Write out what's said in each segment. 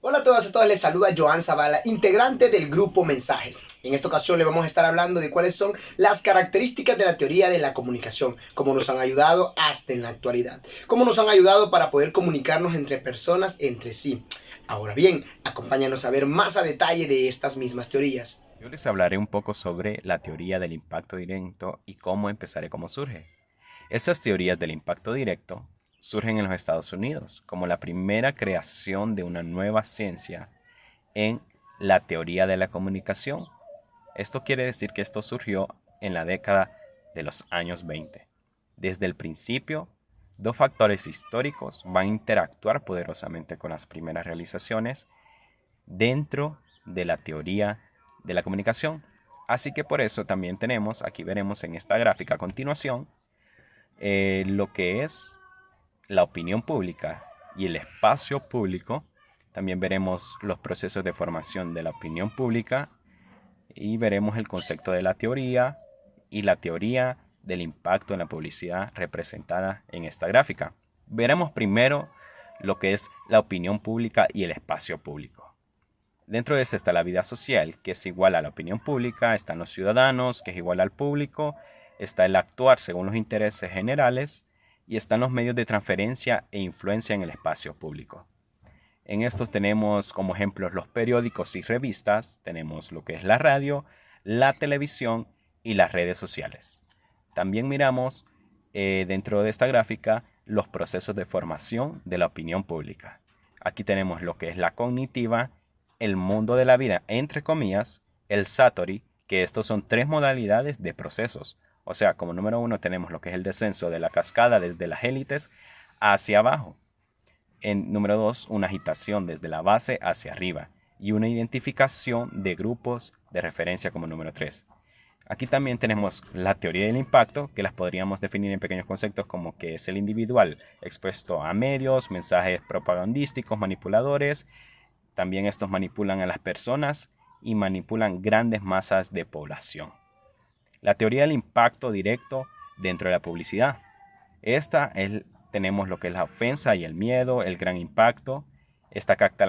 Hola a todas y a todas, les saluda Joan Zavala, integrante del grupo Mensajes. En esta ocasión le vamos a estar hablando de cuáles son las características de la teoría de la comunicación, cómo nos han ayudado hasta en la actualidad, cómo nos han ayudado para poder comunicarnos entre personas entre sí. Ahora bien, acompáñanos a ver más a detalle de estas mismas teorías. Yo les hablaré un poco sobre la teoría del impacto directo y cómo surge. Estas teorías del impacto directo surgen en los Estados Unidos como la primera creación de una nueva ciencia en la teoría de la comunicación. Esto quiere decir que esto surgió en la década de los años 20. Desde el principio, dos factores históricos van a interactuar poderosamente con las primeras realizaciones dentro de la teoría de la comunicación. Así que por eso también tenemos, aquí veremos en esta gráfica a continuación, lo que es la opinión pública y el espacio público. También veremos los procesos de formación de la opinión pública y veremos el concepto de la teoría y la teoría del impacto en la publicidad representada en esta gráfica. Veremos primero lo que es la opinión pública y el espacio público. Dentro de esta está la vida social, que es igual a la opinión pública, están los ciudadanos, que es igual al público, está el actuar según los intereses generales y están los medios de transferencia e influencia en el espacio público. En estos tenemos como ejemplos los periódicos y revistas, tenemos lo que es la radio, la televisión y las redes sociales. También miramos dentro de esta gráfica los procesos de formación de la opinión pública. Aquí tenemos lo que es la cognitiva, el mundo de la vida, entre comillas, el Satori, que estos son tres modalidades de procesos. O sea, como número uno tenemos lo que es el descenso de la cascada desde las élites hacia abajo. En número dos, una agitación desde la base hacia arriba. Y una identificación de grupos de referencia como número tres. Aquí también tenemos la teoría del impacto, que las podríamos definir en pequeños conceptos como que es el individual expuesto a medios, mensajes propagandísticos, manipuladores. También estos manipulan a las personas y manipulan grandes masas de población. La teoría del impacto directo dentro de la publicidad. Tenemos lo que es la ofensa y el miedo, el gran impacto. Esta capta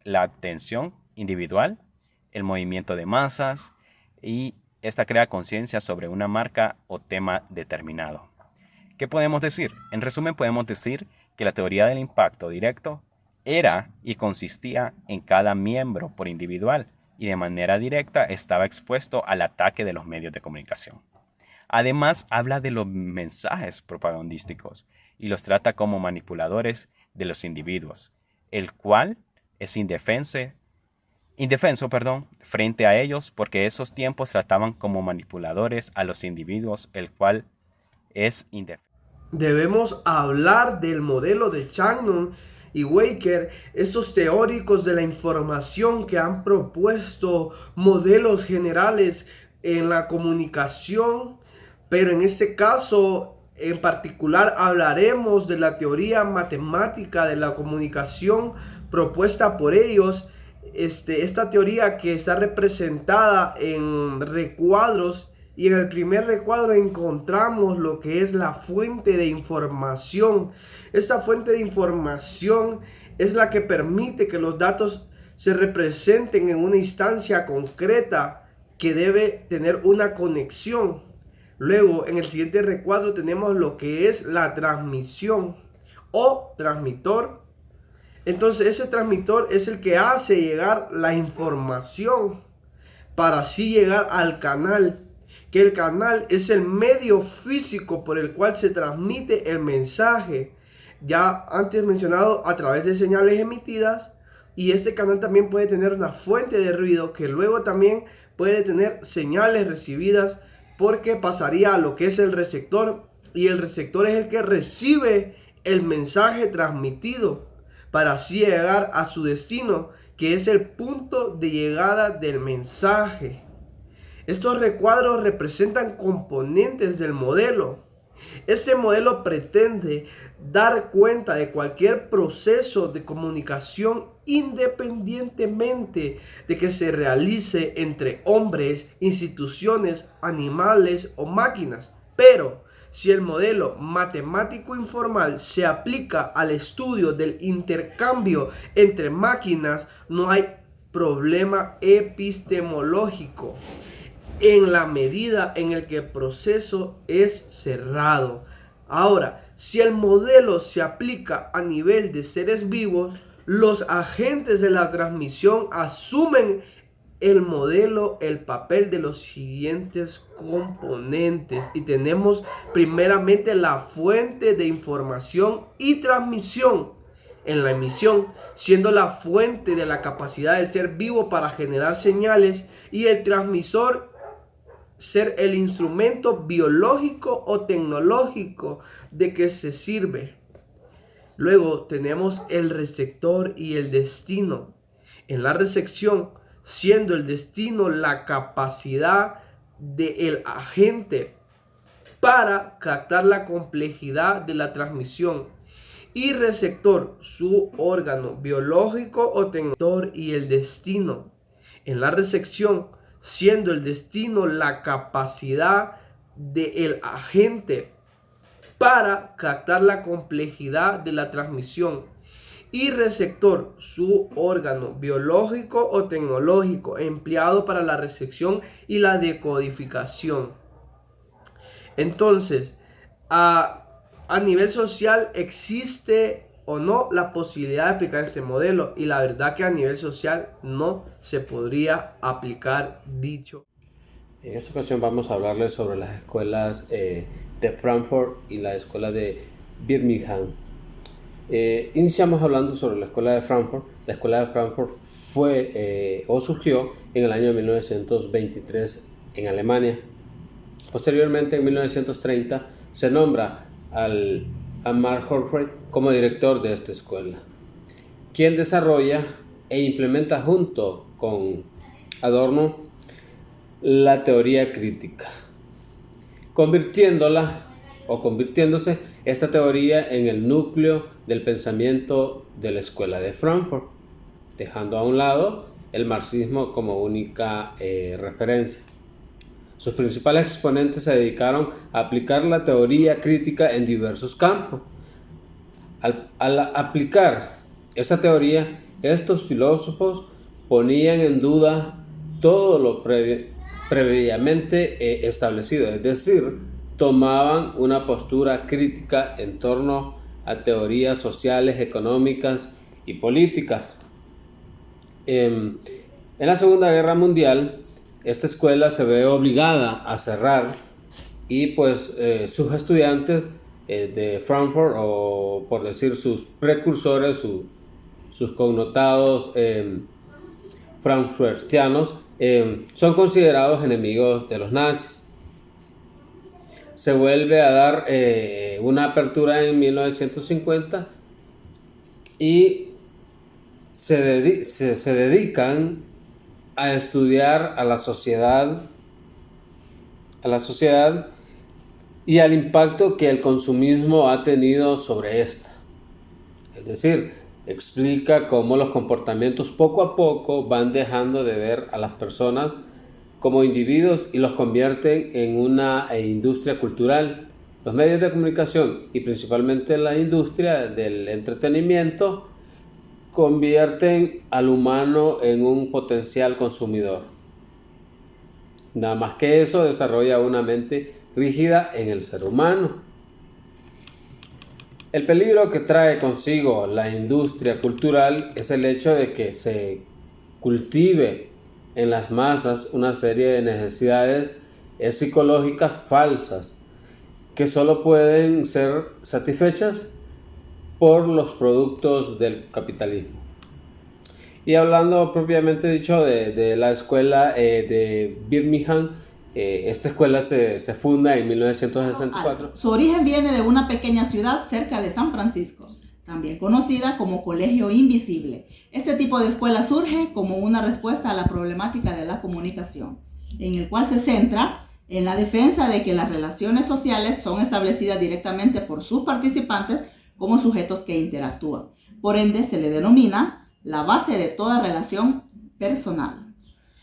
la atención individual, el movimiento de masas y esta crea conciencia sobre una marca o tema determinado. ¿Qué podemos decir? En resumen, podemos decir que la teoría del impacto directo era y consistía en cada miembro por individual y de manera directa estaba expuesto al ataque de los medios de comunicación. Además, habla de los mensajes propagandísticos y los trata como manipuladores de los individuos, el cual es indefenso, frente a ellos porque esos tiempos trataban como manipuladores a los individuos, el cual es indefenso. Debemos hablar del modelo de Shannon y Waker, estos teóricos de la información que han propuesto modelos generales en la comunicación, pero en este caso en particular hablaremos de la teoría matemática de la comunicación propuesta por ellos. Esta teoría que está representada en recuadros, y en el primer recuadro encontramos lo que es la fuente de información. Esta fuente de información es la que permite que los datos se representen en una instancia concreta que debe tener una conexión. Luego, en el siguiente recuadro tenemos lo que es la transmisión o transmisor. Entonces, ese transmisor es el que hace llegar la información para así llegar al canal, que el canal es el medio físico por el cual se transmite el mensaje, ya antes mencionado, a través de señales emitidas. Y este canal también puede tener una fuente de ruido que luego también puede tener señales recibidas, porque pasaría a lo que es el receptor, y el receptor es el que recibe el mensaje transmitido para así llegar a su destino, que es el punto de llegada del mensaje. Estos recuadros representan componentes del modelo. Este modelo pretende dar cuenta de cualquier proceso de comunicación independientemente de que se realice entre hombres, instituciones, animales o máquinas, pero si el modelo matemático informal se aplica al estudio del intercambio entre máquinas, no hay problema epistemológico en la medida en el que el proceso es cerrado. Ahora, si el modelo se aplica a nivel de seres vivos, los agentes de la transmisión asumen el modelo, el papel de los siguientes componentes. Y tenemos primeramente la fuente de información y transmisión en la emisión, siendo la fuente de la capacidad del ser vivo para generar señales, y el transmisor ser el instrumento biológico o tecnológico de que se sirve. Luego tenemos el receptor y el destino. En la recepción, siendo el destino la capacidad del agente para captar la complejidad de la transmisión, y receptor, su órgano biológico o tecnología, y el destino. En la recepción, siendo el destino la capacidad del agente para captar la complejidad de la transmisión, y receptor, su órgano biológico o tecnológico empleado para la recepción y la decodificación. Entonces, a nivel social, ¿existe o no la posibilidad de aplicar este modelo? Y la verdad que a nivel social no se podría aplicar dicho. En esta ocasión vamos a hablarles sobre las escuelas de Frankfurt y la escuela de Birmingham. Iniciamos hablando sobre la escuela de Frankfurt. La escuela de Frankfurt surgió en el año 1923 en Alemania. Posteriormente, en 1930, se nombra a Mark Horfrey como director de esta escuela, quien desarrolla e implementa junto con Adorno la teoría crítica, convirtiéndose esta teoría en el núcleo del pensamiento de la escuela de Frankfurt, dejando a un lado el marxismo como única referencia. Sus principales exponentes se dedicaron a aplicar la teoría crítica en diversos campos. Al aplicar esta teoría, estos filósofos ponían en duda todo lo previamente establecido, es decir, tomaban una postura crítica en torno a teorías sociales, económicas y políticas. En la Segunda Guerra Mundial, esta escuela se ve obligada a cerrar, y pues sus estudiantes de Frankfurt, o por decir sus precursores, sus connotados frankfurtianos, son considerados enemigos de los nazis. Se vuelve a dar una apertura en 1950 y se dedican a estudiar a la sociedad y al impacto que el consumismo ha tenido sobre esta. Es decir, explica cómo los comportamientos poco a poco van dejando de ver a las personas como individuos y los convierten en una industria cultural. Los medios de comunicación, y principalmente la industria del entretenimiento, convierten al humano en un potencial consumidor. Nada más que eso, desarrolla una mente rígida en el ser humano. El peligro que trae consigo la industria cultural es el hecho de que se cultive en las masas una serie de necesidades psicológicas falsas que solo pueden ser satisfechas por los productos del capitalismo. Y hablando propiamente dicho de la escuela de Birmingham, esta escuela se funda en 1964. Su origen viene de una pequeña ciudad cerca de San Francisco, también conocida como Colegio Invisible. Este tipo de escuela surge como una respuesta a la problemática de la comunicación, en el cual se centra en la defensa de que las relaciones sociales son establecidas directamente por sus participantes como sujetos que interactúan. Por ende, se le denomina la base de toda relación personal.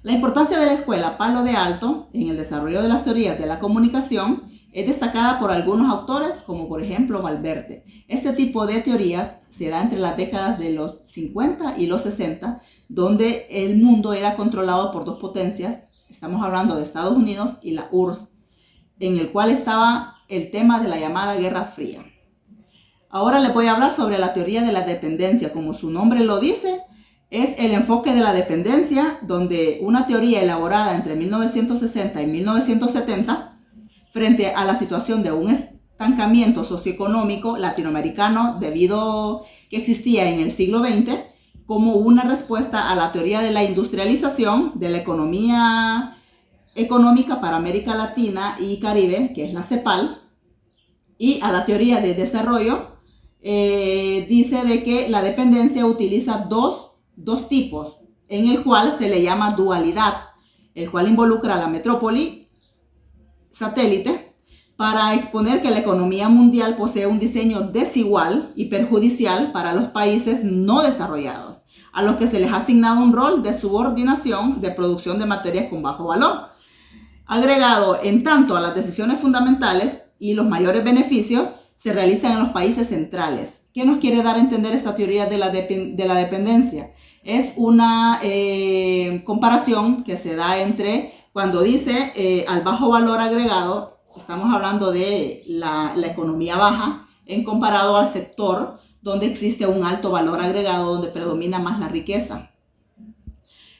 La importancia de la escuela Palo de Alto en el desarrollo de las teorías de la comunicación Es destacada por algunos autores, como por ejemplo Valverde. Este tipo de teorías se da entre las décadas de los 50 y los 60, donde el mundo era controlado por dos potencias. Estamos hablando de Estados Unidos y la URSS, en el cual estaba el tema de la llamada Guerra Fría. Ahora les voy a hablar sobre la teoría de la dependencia. Como su nombre lo dice, es el enfoque de la dependencia, donde una teoría elaborada entre 1960 y 1970, frente a la situación de un estancamiento socioeconómico latinoamericano debido que existía en el siglo XX, como una respuesta a la teoría de la industrialización de la economía económica para América Latina y Caribe, que es la CEPAL, y a la teoría de desarrollo. Dice de que la dependencia utiliza dos tipos, en el cual se le llama dualidad, el cual involucra a la metrópoli satélite para exponer que la economía mundial posee un diseño desigual y perjudicial para los países no desarrollados, a los que se les ha asignado un rol de subordinación de producción de materias con bajo valor, agregado en tanto a las decisiones fundamentales y los mayores beneficios se realizan en los países centrales. ¿Qué nos quiere dar a entender esta teoría de la dependencia? Es una comparación que se da entre cuando dice al bajo valor agregado, estamos hablando de la economía baja, en comparado al sector donde existe un alto valor agregado, donde predomina más la riqueza.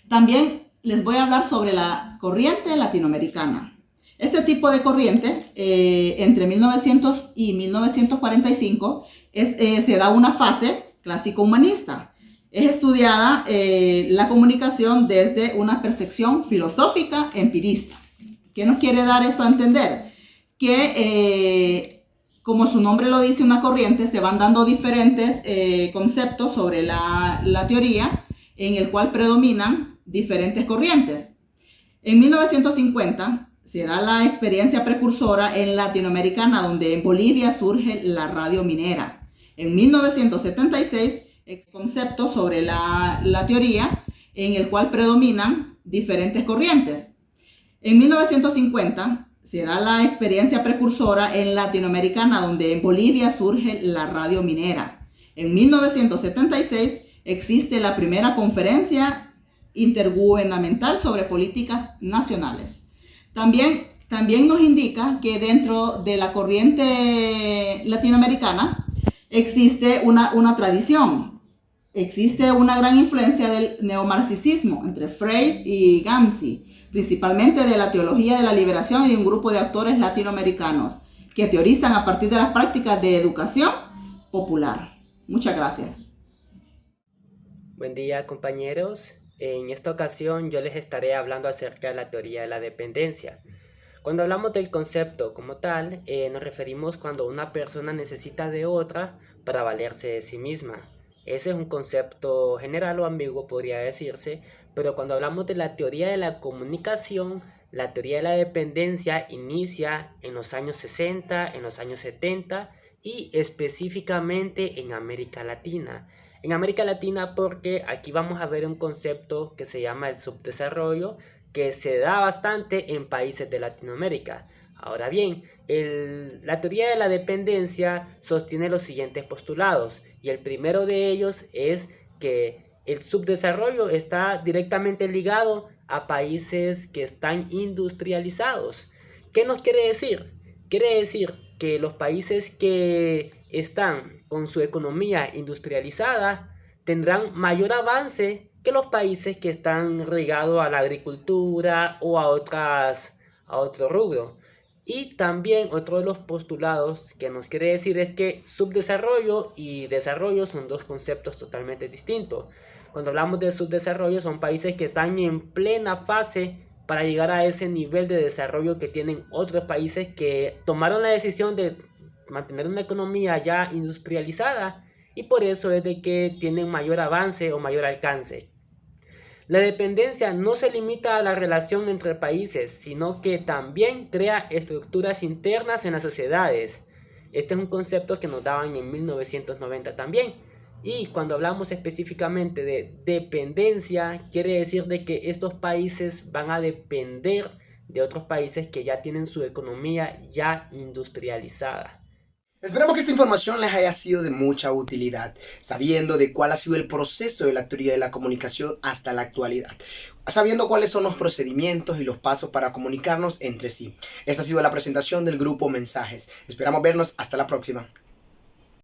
También les voy a hablar sobre la corriente latinoamericana. Este tipo de corriente, entre 1900 y 1945, se da una fase clásico-humanista. Es estudiada la comunicación desde una percepción filosófica empirista. ¿Qué nos quiere dar esto a entender? Que, como su nombre lo dice, una corriente, se van dando diferentes conceptos sobre la teoría, en el cual predominan diferentes corrientes. En 1950, se da la experiencia precursora en latinoamericana, donde en Bolivia surge la radio minera. En 1976, el concepto sobre la teoría, en el cual predominan diferentes corrientes. En 1950, se da la experiencia precursora en latinoamericana, donde en Bolivia surge la radio minera. En 1976, existe la primera conferencia intergubernamental sobre políticas nacionales. También nos indica que dentro de la corriente latinoamericana existe una tradición, existe una gran influencia del neomarxismo entre Freire y Gramsci, principalmente de la teología de la liberación y de un grupo de autores latinoamericanos que teorizan a partir de las prácticas de educación popular. Muchas gracias. Buen día, compañeros. En esta ocasión yo les estaré hablando acerca de la teoría de la dependencia. Cuando hablamos del concepto como tal, nos referimos cuando una persona necesita de otra para valerse de sí misma. Ese es un concepto general o ambiguo, podría decirse, pero cuando hablamos de la teoría de la comunicación, la teoría de la dependencia inicia en los años 60, en los años 70 y específicamente en América Latina. En América Latina porque aquí vamos a ver un concepto que se llama el subdesarrollo, que se da bastante en países de Latinoamérica. Ahora bien, la teoría de la dependencia sostiene los siguientes postulados, y el primero de ellos es que el subdesarrollo está directamente ligado a países que están industrializados. ¿Qué nos quiere decir? Quiere decir que los países que están con su economía industrializada tendrán mayor avance que los países que están ligados a la agricultura o a otro rubro. Y también otro de los postulados que nos quiere decir es que subdesarrollo y desarrollo son dos conceptos totalmente distintos. Cuando hablamos de subdesarrollo son países que están en plena fase para llegar a ese nivel de desarrollo que tienen otros países que tomaron la decisión de mantener una economía ya industrializada y por eso es de que tienen mayor avance o mayor alcance. La dependencia no se limita a la relación entre países, sino que también crea estructuras internas en las sociedades. Este es un concepto que nos daban en 1990 también. Y cuando hablamos específicamente de dependencia, quiere decir de que estos países van a depender de otros países que ya tienen su economía ya industrializada. Esperamos que esta información les haya sido de mucha utilidad, sabiendo de cuál ha sido el proceso de la teoría de la comunicación hasta la actualidad, sabiendo cuáles son los procedimientos y los pasos para comunicarnos entre sí. Esta ha sido la presentación del grupo Mensajes. Esperamos vernos hasta la próxima.